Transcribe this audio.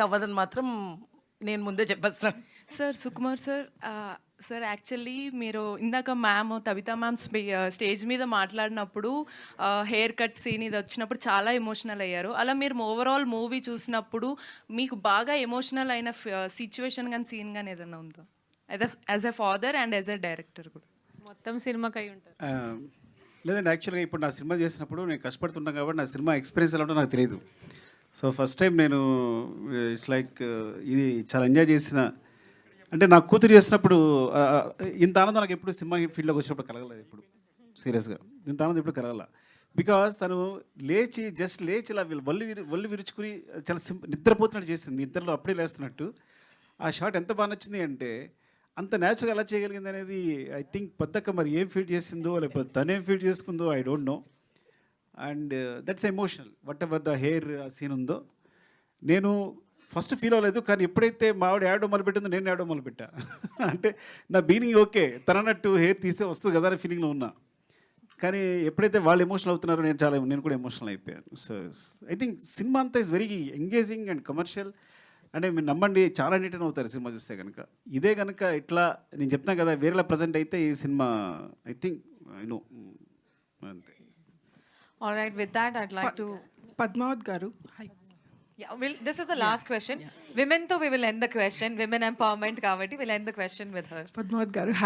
అవ్వదని మాత్రం నేను ముందే చెప్పేస్తున్నాను. Sir Sukumar sir, sir actually మీరు ఇందాక మ్యామ్ తబితా మ్యామ్ స్టేజ్ మీద మాట్లాడినప్పుడు హెయిర్ కట్ సీన్ ఇది వచ్చినప్పుడు చాలా ఎమోషనల్ అయ్యారు. అలా మీరు ఓవరాల్ మూవీ చూసినప్పుడు మీకు బాగా ఎమోషనల్ అయిన సిచ్యువేషన్ కానీ సీన్ కానీ ఏదైనా ఉందా, as a father and as a director కూడా? మొత్తం సినిమాకి అయి ఉంటారు. లేదండి, యాక్చువల్గా ఇప్పుడు నా సినిమా చేసినప్పుడు నేను కష్టపడుతున్నాను కాబట్టి నా సినిమా ఎక్స్పీరియన్స్ ఎలా ఉంటుందో నాకు తెలియదు. సో ఫస్ట్ టైం నేను ఇట్స్ లైక్ ఇది చాలా ఎంజాయ్ చేసిన, అంటే నా కూతురు చేసినప్పుడు ఇంత ఆనందం నాకు ఎప్పుడు సినిమా ఫీల్డ్లోకి వచ్చినప్పుడు కలగలేదు. ఇప్పుడు సీరియస్గా ఇంత ఆనందం ఎప్పుడు కలగల. బికాస్ తను జస్ట్ లేచి ఇలా ఒళ్ళు విరుచుకుని చాలా నిద్రపోతున్నట్టు చేసింది, నిద్రలో అప్పుడే లేస్తున్నట్టు. ఆ షాట్ ఎంత బాగా నచ్చింది అంటే అంత న్యాచురల్గా ఎలా చేయగలిగింది అనేది ఐ థింక్ పెద్దక్క మరి ఏం ఫీల్ చేసిందో లేకపోతే తనేం ఫీల్ చేసుకుందో I don't know. And that's emotional whatever the hair scene ఉందో. నేను ఫస్ట్ ఫీల్ అవ్వలేదు, కానీ ఎప్పుడైతే మా ఆవిడ ఏడో మొదలుపెట్టిందో నేను ఏడో మొదలుపెట్టా. అంటే నా బీనింగ్ ఓకే, తనన్నట్టు హెయిర్ తీసే వస్తుంది కదా అనే ఫీలింగ్లో ఉన్నా. కానీ ఎప్పుడైతే వాళ్ళు ఎమోషనల్ అవుతున్నారో నేను కూడా ఎమోషనల్ అయిపోయాను. సో ఐ థింక్ సినిమా అంతా is very engaging and commercial. అంటే మీరు నమ్మండి, చాలా ఎంటర్టైన్ అవుతారు సినిమా చూస్తే కనుక. ఇదే కనుక ఇట్లా నేను చెప్తాను కదా వేరేలా ప్రజెంట్ అయితే ఈ cinema I think I know అంతే. All right, with that, I'd like to. Padmavat Garu. Hi. Yeah, this is the last question. Women, though, we will end the question. Women empowerment, Kavati, we'll end the question with her. Padmavat Garu. Hi.